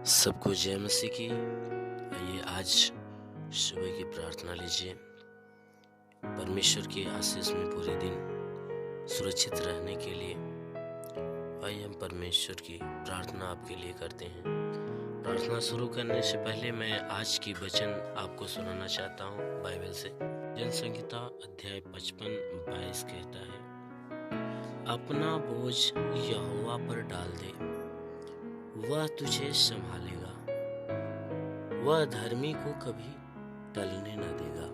सबको जय मसीह की। आइए आज सुबह की प्रार्थना लीजिए। परमेश्वर के आशीष में पूरे दिन सुरक्षित रहने के लिए आइए हम परमेश्वर की प्रार्थना आपके लिए करते हैं। प्रार्थना शुरू करने से पहले मैं आज की वचन आपको सुनाना चाहता हूँ बाइबल से। जनसंहिता अध्याय 55-22 कहता है, अपना बोझ यहोवा पर डाल दे, वह तुझे संभालेगा, वह धर्मी को कभी टलने न देगा।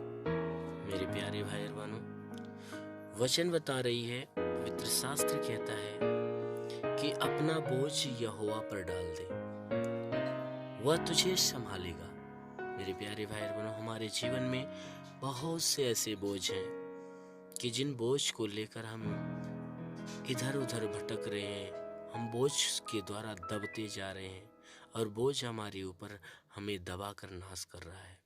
मेरे प्यारे भाई और बहनों, वचन बता रही है, पवित्र शास्त्र कहता है कि अपना बोझ यहोवा पर डाल दे, वह तुझे संभालेगा। मेरे प्यारे भाई और बहनों, हमारे जीवन में बहुत से ऐसे बोझ हैं कि जिन बोझ को लेकर हम इधर उधर भटक रहे हैं, हम बोझ के द्वारा दबते जा रहे हैं और बोझ हमारे ऊपर हमें दबा कर नाश कर रहा है।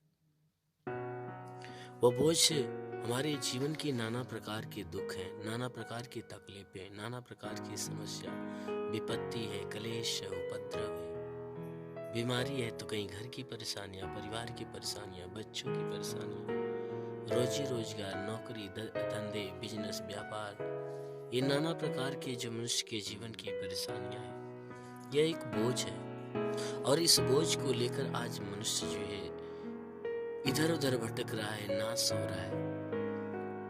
वह बोझ हमारे जीवन की नाना प्रकार के दुख हैं, नाना प्रकार की तकलीफें, नाना प्रकार की समस्या, विपत्ति है, क्लेश है, उपद्रव है, बीमारी है, तो कहीं घर की परेशानियां, परिवार की परेशानियां, बच्चों की परेशानियां, रोजी रोजगार, नौकरी, धंधे, बिजनेस, व्यापार, ये नाना प्रकार के जो मनुष्य के जीवन की परेशानियां हैं, यह एक बोझ है। और इस बोझ को लेकर आज मनुष्य जो है इधर उधर भटक रहा है, नाश हो रहा है,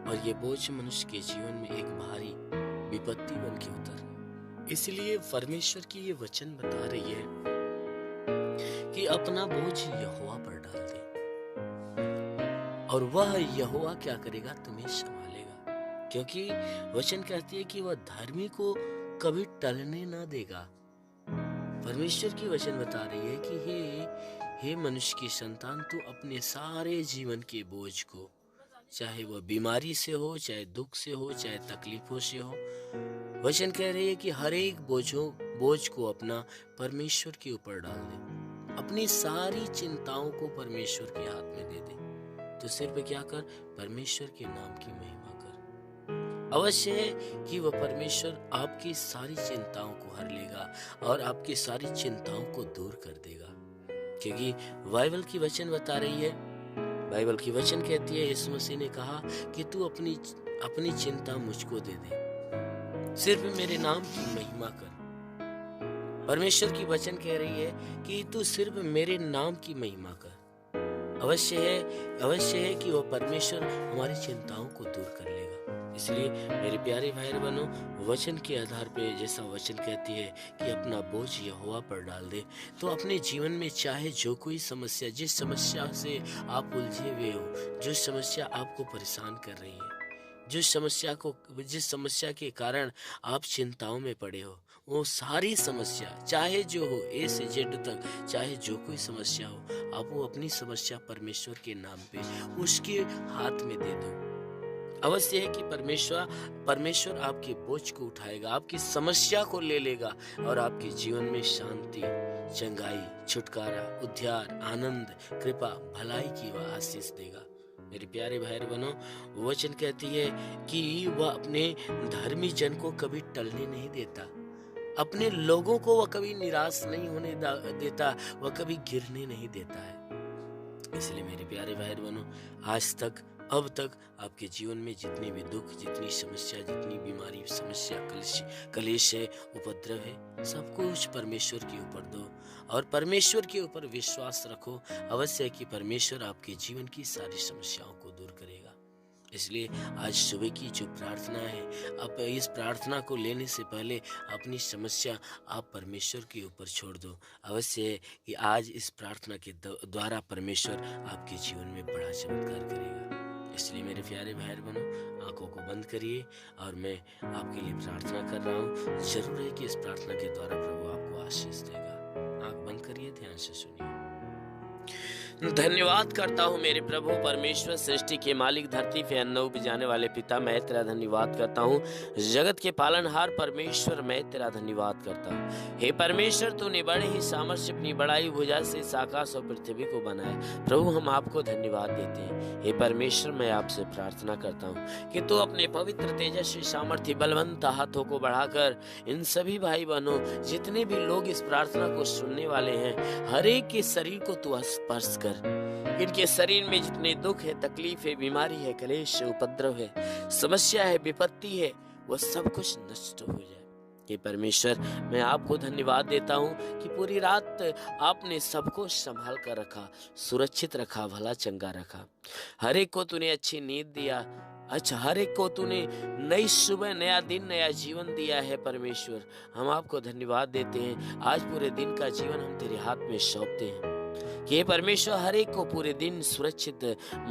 और ये बोझ मनुष्य के जीवन में एक भारी विपत्ति बन के उतर। इसलिए परमेश्वर की ये वचन बता रही है कि अपना बोझ यहोवा पर डाल दे और वह यहोवा क्या करेगा, तुम्हें संभालेगा। क्योंकि वचन कहती है कि वह धर्मी को कभी टलने ना देगा। परमेश्वर की वचन बता रही है कि हे मनुष्य की संतान, तू अपने सारे जीवन के बोझ को, चाहे वह बीमारी से हो, चाहे दुख से हो, चाहे तकलीफों से हो, वचन कह रही है कि हर एक बोझ को अपना परमेश्वर के ऊपर डाल दे, अपनी सारी चिंताओं को परमेश्वर के हाथ में दे दे। तो सिर्फ क्या कर, परमेश्वर के नाम की महिमा कर। अवश्य है कि वह परमेश्वर आपकी सारी चिंताओं को हर लेगा और आपकी सारी चिंताओं को दूर कर देगा। क्योंकि बाइबल की वचन बता रही है, बाइबल की वचन कहती है, यीशु मसीह ने कहा कि तू अपनी चिंता मुझको दे दे, सिर्फ मेरे नाम की महिमा कर। परमेश्वर की वचन कह रही है कि तू सिर्फ मेरे नाम की महिमा कर। अवश्य है कि वह परमेश्वर हमारी चिंताओं को दूर कर लेगा। इसलिए मेरे प्यारे भाई बहनों, वचन के आधार पे जैसा वचन कहती है कि अपना बोझ यहोवा पर डाल दे, तो अपने जीवन में चाहे जो कोई समस्या, जिस समस्या से आप उलझे हुए हो, जो समस्या आपको परेशान कर रही है, जिस समस्या के कारण आप चिंताओं में पड़े हो, वो सारी समस्या, चाहे जो हो, ए से जेड तक, चाहे जो कोई समस्या हो, आप वो अपनी समस्या परमेश्वर के नाम पे उसके हाथ में दे दो। अवश्य है कि परमेश्वर आपके बोझ को उठाएगा, आपकी समस्या को ले लेगा और आपके जीवन में शांति, चंगाई, छुटकारा, उद्धार, आनंद, कृपा, भलाई की वह आशीष देगा। मेरे प्यारे भाई बहनों, वचन कहती है कि वह अपने धर्मी जन को कभी टलने नहीं देता, अपने लोगों को वह कभी निराश नहीं होने देता, वह कभी गिरने नहीं देता है। इसलिए मेरे प्यारे भाई बहनों, आज तक, अब तक आपके जीवन में जितनी भी दुख, जितनी समस्या, जितनी बीमारी, समस्या, कलेश है, उपद्रव है, सब कुछ परमेश्वर के ऊपर दो और परमेश्वर के ऊपर विश्वास रखो। अवश्य है कि परमेश्वर आपके जीवन की सारी समस्याओं को दूर करेगा। इसलिए आज सुबह की जो प्रार्थना है, आप इस प्रार्थना को लेने से पहले अपनी समस्या आप परमेश्वर के ऊपर छोड़ दो। अवश्य है कि आज इस प्रार्थना के द्वारा परमेश्वर आपके जीवन में बड़ा चमत्कार करेगा। इसलिए मेरे प्यारे भाई बहनों, आंखों को बंद करिए और मैं आपके लिए प्रार्थना कर रहा हूँ। जरूर है कि इस प्रार्थना के द्वारा प्रभु आपको आशीष देगा। आंख बंद करिए, ध्यान से सुनिए। धन्यवाद करता हूँ मेरे प्रभु परमेश्वर, सृष्टि के मालिक, धरती पे अन्न उपजाने वाले पिता। मैं तेरा धन्यवाद करता हूँ। जगत के पालनहार परमेश्वर, मैं तेरा धन्यवाद करता हूँ। हे परमेश्वर, तूने बड़े ही सामर्थ्य अपनी बड़ाई भुजा से इस आकाश और पृथ्वी को बनाया। प्रभु, हम आपको धन्यवाद देते हैं। हे परमेश्वर, मैं आपसे प्रार्थना करता हूँ कि तू अपने पवित्र तेजस्वी सामर्थ्य बलवंत हाथों को बढ़ाकर इन सभी भाई बहनों, जितने भी लोग इस प्रार्थना को सुनने वाले हैं, हर एक के शरीर को तू स्पर्श कर। इनके शरीर में जितने दुख है, तकलीफ है, बीमारी है, कलेश है, उपद्रव है, समस्या है, विपत्ति है, वो सब कुछ नष्ट हो जाए। ये परमेश्वर, मैं आपको धन्यवाद देता हूँ कि पूरी रात आपने सबको संभाल कर रखा, सुरक्षित रखा, भला चंगा रखा। हर एक को तूने अच्छी नींद दिया। अच्छा, हर एक को तूने नई सुबह, नया दिन, नया जीवन दिया है। परमेश्वर, हम आपको धन्यवाद देते हैं। आज पूरे दिन का जीवन हम तेरे हाथ में सौंपते हैं कि परमेश्वर, हर एक को पूरे दिन सुरक्षित,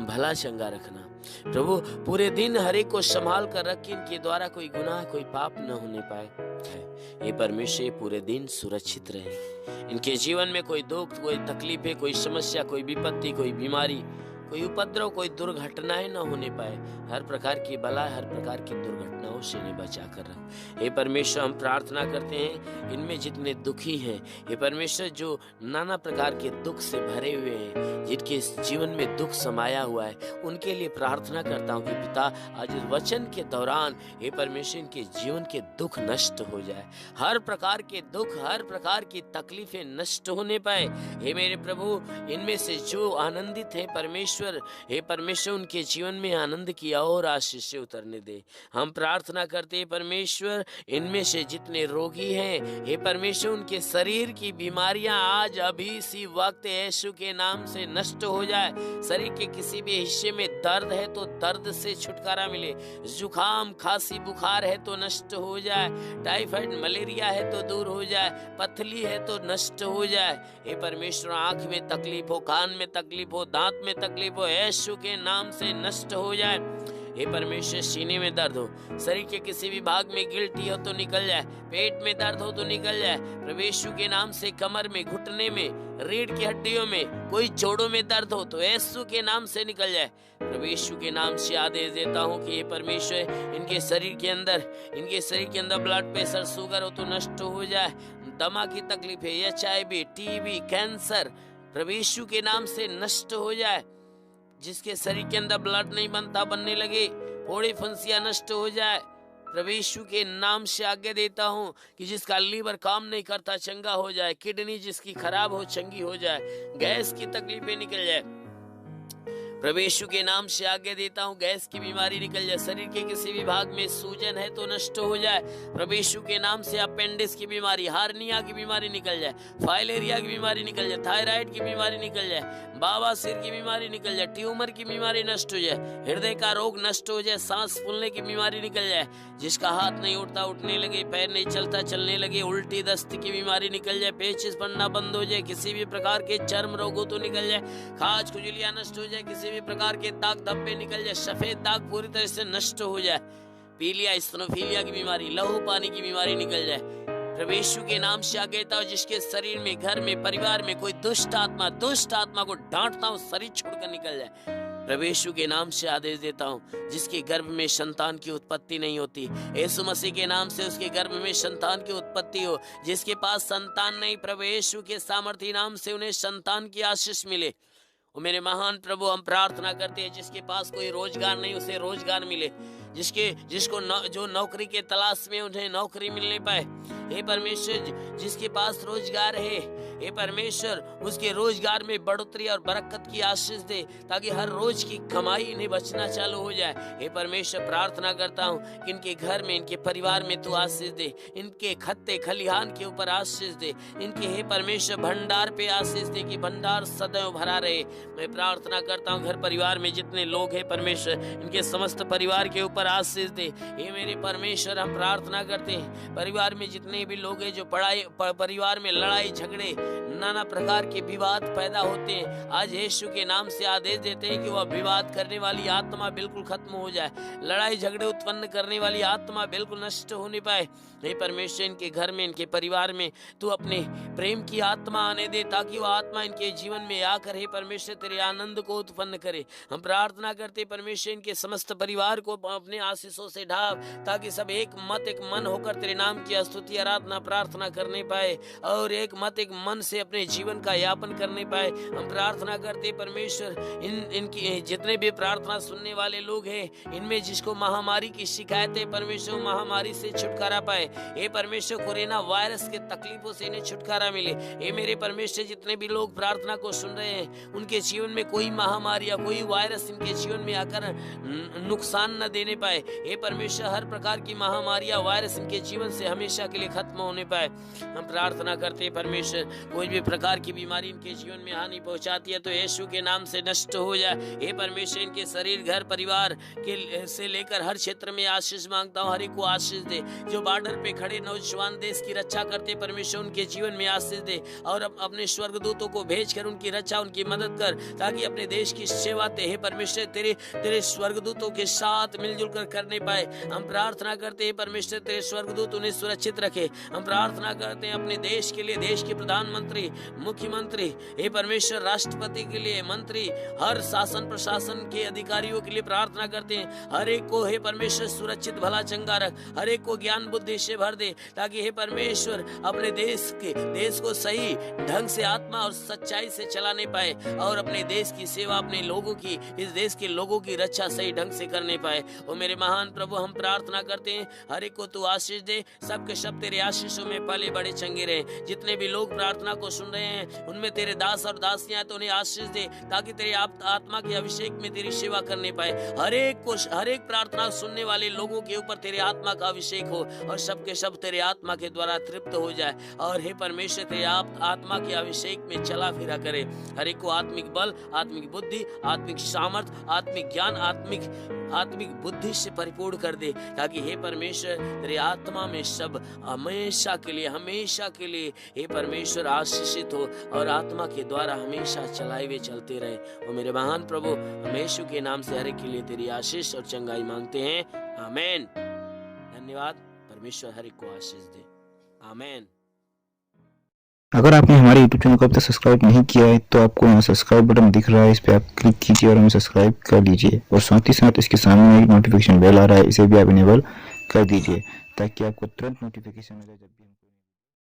भला चंगा रखना। प्रभु, पूरे दिन हर एक को संभाल कर रख, इनके द्वारा कोई गुनाह, कोई पाप न होने पाए। ये परमेश्वर, पूरे दिन सुरक्षित रहे। इनके जीवन में कोई दुख, कोई तकलीफ है, कोई समस्या, कोई विपत्ति, कोई बीमारी, कोई उपद्रव, कोई दुर्घटनाएं न होने पाए। हर प्रकार की बला, हर प्रकार की दुर्घटनाओं से इन्हें बचा कर रख। हे परमेश्वर, हम प्रार्थना करते हैं इनमें जितने दुखी हैं, हे परमेश्वर, जो नाना प्रकार के दुख से भरे हुए हैं, जिनके जीवन में दुख समाया हुआ है, उनके लिए प्रार्थना करता हूँ कि पिता, आज इस वचन के दौरान हे परमेश्वर, इनके जीवन के दुख नष्ट हो जाए। हर प्रकार के दुख, हर प्रकार की तकलीफें नष्ट होने पाए। हे मेरे प्रभु, इनमें से जो आनंदित है परमेश्वर, हे परमेश्वर, उनके जीवन में आनंद की और आशीष से उतरने दे। हम प्रार्थना करते हैं परमेश्वर, इनमें से जितने रोगी हैं, हे परमेश्वर, उनके शरीर की बीमारियां आज अभी इसी वक्त यीशु के नाम से नष्ट हो जाए। शरीर के किसी भी हिस्से में दर्द है तो दर्द से छुटकारा मिले। जुकाम, खांसी, बुखार है तो नष्ट हो जाए। टाइफाइड, मलेरिया है तो दूर हो जाए। पथली है तो नष्ट हो जाए। हे परमेश्वर, आंख में तकलीफ हो, कान में तकलीफ हो, दांत में तकलीफ हो, यीशु के नाम से नष्ट हो जाए। हे परमेश्वर, सीने में दर्द हो, शरीर के किसी भी भाग में गिल्टी हो तो निकल जाए। पेट में दर्द हो तो निकल जाए। प्रभु यीशु के नाम से कमर में, घुटने में, रीढ़ की हड्डियों में, कोई जोड़ों में दर्द हो तो यीशु के नाम से निकल जाए। प्रभु यीशु के नाम से आदेश देता हूँ कि हे परमेश्वर, इनके शरीर के अंदर ब्लड प्रेशर, शुगर हो तो नष्ट हो जाए। दमा की तकलीफ है, HIV, TB, कैंसर, प्रभु यीशु के नाम से नष्ट हो जाए। जिसके शरीर के अंदर ब्लड नहीं बनता, बनने लगे, फोड़ी फुंसियां नष्ट हो जाए। प्रभु यीशु के नाम से आज्ञा देता हूँ कि जिसका लीवर काम नहीं करता चंगा हो जाए, किडनी जिसकी खराब हो चंगी हो जाए, गैस की तकलीफें निकल जाए। प्रभु यीशु के नाम से आज्ञा देता हूँ, गैस की बीमारी निकल जाए। शरीर के किसी भी भाग में सूजन है तो नष्ट हो जाए। प्रभु यीशु के नाम से अपेंडिक्स की बीमारी, हार्निया की बीमारी निकल जाए, फाइलेरिया की बीमारी निकल जाए, थायराइड की बीमारी निकल जाए, बवासीर की बीमारी निकल जाए, ट्यूमर की बीमारी नष्ट हो जाए, हृदय का रोग नष्ट हो जाए, सांस फूलने की बीमारी निकल जाए। जिसका हाथ नहीं उठता उठने लगे, पैर नहीं चलता चलने लगे, उल्टी दस्त की बीमारी निकल जाए, पेचिश पड़ना बंद हो जाए, किसी भी प्रकार के चर्म रोग हो तो निकल जाए, खाज खुजलियां नष्ट हो जाए, किसी भी प्रकार के दाग धब्बे निकल जाए, सफेद दाग पूरी तरह से नष्ट हो जाए, पीलिया, स्टेनोफिलिया की बीमारी, लहू पानी की बीमारी निकल जाए। प्रभु यीशु के नाम से आज्ञा देता हूं, जिसके शरीर में, घर में, परिवार में कोई दुष्ट आत्मा को डांटता हूं, शरीर छोड़कर निकल जाए। प्रभु यीशु के नाम से आदेश देता हूँ, जिसके गर्भ में संतान की उत्पत्ति नहीं होती, यीशु मसीह के नाम से उसके गर्भ में संतान की उत्पत्ति हो। जिसके पास संतान नहीं, प्रभु यीशु के सामर्थ्य नाम से उन्हें संतान की आशीष मिले। वो मेरे महान प्रभु, हम प्रार्थना करते हैं, जिसके पास कोई रोजगार नहीं उसे रोजगार मिले। जो नौकरी के तलाश में, उन्हें नौकरी मिलने पाए। हे परमेश्वर, जिसके पास रोजगार है, हे परमेश्वर, उसके रोजगार में बढ़ोतरी और बरकत की आशीष दे, ताकि हर रोज की कमाई इन्हें बचना चालू हो जाए। हे परमेश्वर, प्रार्थना करता हूँ कि इनके घर में, इनके परिवार में तू आशीष दे, इनके खत्ते खलिहान के ऊपर आशीष दे, इनके हे परमेश्वर भंडार पे आशीष दे कि भंडार सदैव भरा रहे। मैं प्रार्थना करता हूँ, घर परिवार में जितने लोग हैं परमेश्वर, इनके समस्त परिवार के ऊपर आशीष दे। हे मेरे परमेश्वर, हम प्रार्थना करते हैं, परिवार में जितने जितने भी लोग हैं जो परिवार में लड़ाई झगड़े नाना प्रकार के विवाद पैदा होते हैं, आज यीशु के नाम से आदेश देते हैं कि वह विवाद करने वाली आत्मा बिल्कुल खत्म हो जाए, लड़ाई झगड़े उत्पन्न करने वाली आत्मा बिल्कुल नष्ट होने पाए। हे परमेश्वर, इनके घर में, इनके परिवार में तू अपने प्रेम की आत्मा आने दे, ताकि वह आत्मा इनके जीवन में आकर हे परमेश्वर तेरे आनंद को उत्पन्न करे। हम प्रार्थना करते परमेश्वर, इनके समस्त परिवार को अपने आशीषों से ढाप, ताकि सब एक मत एक मन होकर तेरे नाम की स्तुति आराधना प्रार्थना करने पाए और एक मत एक मन से अपने जीवन का यापन करने पाए। हम प्रार्थना करते परमेश्वर, इनकी जितने भी प्रार्थना सुनने वाले लोग हैं, इनमें जिसको महामारी की शिकायत है परमेश्वर, महामारी से छुटकारा पाए। हे परमेश्वर, कोरोना वायरस के तकलीफों से इन्हें छुटकारा मिले। हे मेरे परमेश्वर, जितने भी लोग प्रार्थना को सुन रहे हैं, उनके जीवन में कोई महामारी या कोई वायरस इनके जीवन में आकर नुकसान न देने पाए। हे परमेश्वर, हर प्रकार की महामारी या वायरस इनके जीवन से हमेशा के लिए खत्म होने पाए। हम प्रार्थना करते हैं परमेश्वर, कोई भी प्रकार की बीमारी इनके जीवन में हानि पहुंचाती है तो यीशु के नाम से नष्ट हो जाए। हे परमेश्वर, इनके शरीर, घर, परिवार के से लेकर हर क्षेत्र में आशीष मांगता हूँ, हर एक को आशीष दे। जो बॉर्डर पे खड़े नौजवान देश की रक्षा करते परमेश्वर, उनके जीवन में आशीष दे और अपने स्वर्गदूतों को भेजकर उनकी रक्षा, उनकी मदद कर, ताकि अपने देश की सेवा हे परमेश्वर तेरे स्वर्गदूतों के साथ मिलजुल कर करने पाए। हम प्रार्थना करते हैं परमेश्वर, तेरे स्वर्गदूत उन्हें सुरक्षित रखे। हम प्रार्थना करते हैं अपने देश के लिए, देश के प्रधानमंत्री, मुख्यमंत्री, हे परमेश्वर, राष्ट्रपति के लिए, मंत्री, हर शासन प्रशासन के अधिकारियों के लिए प्रार्थना करते हैं। हर एक को हे परमेश्वर सुरक्षित भला चंगा रख, हर एक को ज्ञान बुद्धि से भर दे, ताकि हे परमेश्वर अपने देश को सही ढंग से आत्मा और सच्चाई से चलाने पाए और अपने देश की सेवा, अपने लोगों की, इस देश के लोगों की रक्षा सही ढंग से करने पाए। ओ मेरे महान प्रभु, हम प्रार्थना करते हैं, हर एक को तू आशीष दे, सबके सब तेरे आशीषों में पले बड़े चंगे रहे। जितने भी लोग प्रार्थना को सुन रहे हैं, उनमें तेरे दास और दासियां, तो उन्हें आशीष दे, ताकि तेरे आत्मा के अभिषेक में तेरी सेवा करने पाए। हर एक प्रार्थना सुनने वाले लोगों के ऊपर तेरे आत्मा का अभिषेक हो और सबके सब तेरे आत्मा के द्वारा तृप्त हो जाए और हे परमेश्वर तेरे आत्मा के अभिषेक में चला फिरा करे। हर एक को आत्मिक बल, आत्मिक बुद्धि, आत्मिक सामर्थ, आत्मिक ज्ञान, आत्मिक बुद्धि से परिपूर्ण कर दे, ताकि हे परमेश्वर तेरे आत्मा में सब हमेशा के लिए हे परमेश्वर आशीषित हो और आत्मा के द्वारा हमेशा चलाए हुए चलते रहे। और मेरे महान प्रभु, हम यीशु के नाम से हर एक के लिए तेरी आशीष और चंगाई मांगते हैं। आमीन। धन्यवाद। परमेश्वर हर एक को आशीष दे। आमीन। अगर आपने हमारे YouTube चैनल को अब तक सब्सक्राइब नहीं किया है तो आपको यहाँ सब्सक्राइब बटन दिख रहा है, इस पर आप क्लिक कीजिए और हमें सब्सक्राइब कर लीजिए और साथ ही साथ इसके सामने एक नोटिफिकेशन बेल आ रहा है, इसे भी आप इनेबल कर दीजिए ताकि आपको तुरंत नोटिफिकेशन मिले जब भी